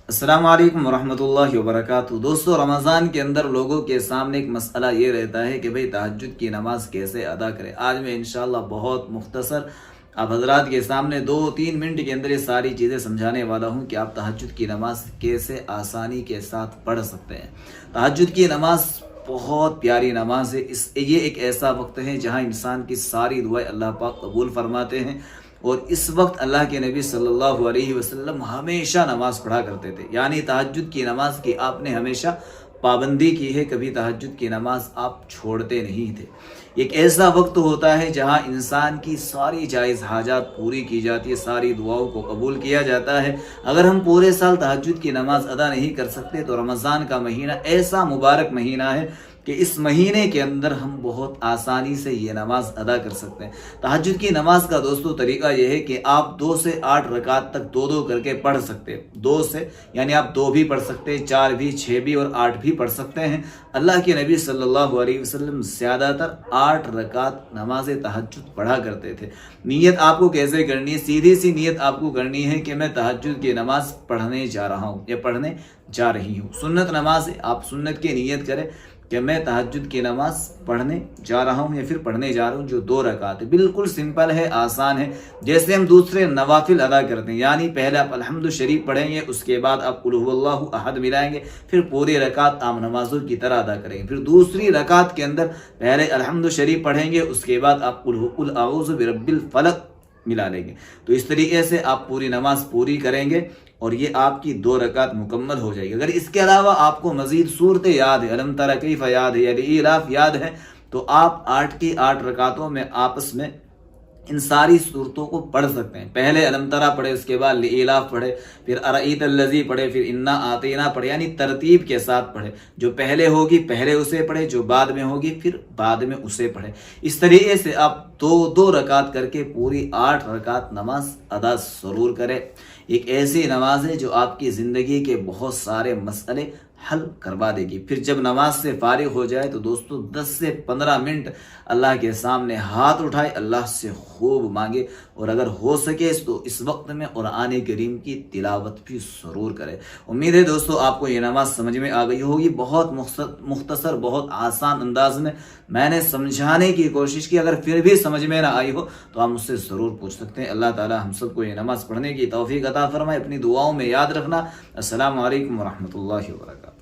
السلام علیکم ورحمۃ اللہ وبرکاتہ۔ دوستو، رمضان کے اندر لوگوں کے سامنے ایک مسئلہ یہ رہتا ہے کہ بھئی تہجد کی نماز کیسے ادا کرے۔ آج میں انشاءاللہ بہت مختصر آپ حضرات کے سامنے 2-3 منٹ کے اندر یہ ساری چیزیں سمجھانے والا ہوں کہ آپ تہجد کی نماز کیسے آسانی کے ساتھ پڑھ سکتے ہیں۔ تہجد کی نماز بہت پیاری نماز ہے۔ یہ ایک ایسا وقت ہے جہاں انسان کی ساری دعائیں اللہ پاک قبول فرماتے ہیں، اور اس وقت اللہ کے نبی صلی اللہ علیہ وسلم ہمیشہ نماز پڑھا کرتے تھے۔ یعنی تہجد کی نماز کی آپ نے ہمیشہ پابندی کی ہے، کبھی تہجد کی نماز آپ چھوڑتے نہیں تھے۔ ایک ایسا وقت ہوتا ہے جہاں انسان کی ساری جائز حاجات پوری کی جاتی ہے، ساری دعاؤں کو قبول کیا جاتا ہے۔ اگر ہم پورے سال تہجد کی نماز ادا نہیں کر سکتے تو رمضان کا مہینہ ایسا مبارک مہینہ ہے کہ اس مہینے کے اندر ہم بہت آسانی سے یہ نماز ادا کر سکتے ہیں۔ تہجد کی نماز کا دوستو طریقہ یہ ہے کہ آپ 2 سے 8 رکعت تک 2 کر کے پڑھ سکتے ہیں۔ 2 سے یعنی آپ 2 بھی پڑھ سکتے ہیں، 4 بھی، 6 بھی اور 8 بھی پڑھ سکتے ہیں۔ اللہ کے نبی صلی اللہ علیہ وسلم زیادہ تر 8 رکعت نماز تہجد پڑھا کرتے تھے۔ نیت آپ کو کیسے کرنی ہے؟ سیدھی سی نیت آپ کو کرنی ہے کہ میں تہجد کی نماز پڑھنے جا رہا ہوں یا پڑھنے جا رہی ہوں۔ سنت نماز ہے، آپ سنت کی نیت کریں کہ میں تہجد کی نماز پڑھنے جا رہا ہوں یا پھر پڑھنے جا رہا ہوں، جو 2 رکعت ہے۔ بالکل سمپل ہے، آسان ہے، جیسے ہم دوسرے نوافل ادا کرتے ہیں۔ یعنی پہلے آپ الحمد شریف پڑھیں گے، اس کے بعد آپ قل هو اللہ احد ملائیں گے، پھر پوری رکعت عام نمازوں کی طرح ادا کریں گے۔ پھر دوسری رکعت کے اندر پہلے الحمد شریف پڑھیں گے، اس کے بعد آپ قل اعوذ برب الفلق ملا لیں گے۔ تو اس طریقے سے آپ پوری نماز پوری کریں گے اور یہ آپ کی 2 رکعت مکمل ہو جائے گی۔ اگر اس کے علاوہ آپ کو مزید صورتیں یاد ہے، الم تر کیف یاد ہے یا الایلاف یاد ہے، تو آپ 8 کی 8 رکعتوں میں آپس میں ان ساری صورتوں کو پڑھ سکتے ہیں۔ پہلے الم ترا پڑھے، اس کے بعد الایلاف پڑھے، پھر ارایت الذی پڑھے، پھر انا اعطینا پڑھے، یعنی ترتیب کے ساتھ پڑھے۔ جو پہلے ہوگی پہلے اسے پڑھے، جو بعد میں ہوگی پھر بعد میں اسے پڑھے۔ اس طریقے سے آپ 2 رکعت کر کے پوری 8 رکعت نماز ادا ضرور کریں۔ ایک ایسی نماز ہے جو آپ کی زندگی کے بہت سارے مسئلے حل کروا دے گی۔ پھر جب نماز سے فارغ ہو جائے تو دوستو 10 سے 15 منٹ اللہ کے سامنے ہاتھ اٹھائے، اللہ سے خوب مانگے، اور اگر ہو سکے تو اس وقت میں قرآن کریم کی تلاوت بھی ضرور کرے۔ امید ہے دوستو آپ کو یہ نماز سمجھ میں آ گئی ہوگی۔ بہت مختصر، بہت آسان انداز میں نے سمجھانے کی کوشش کی۔ اگر پھر بھی سمجھ میں نہ آئی ہو تو آپ مجھ سے ضرور پوچھ سکتے ہیں۔ اللہ تعالی ہم سب کو یہ نماز پڑھنے کی توفیق عطا فرمائے۔ اپنی دعاؤں میں یاد رکھنا۔ السلام علیکم ورحمۃ اللہ وبرکاتہ۔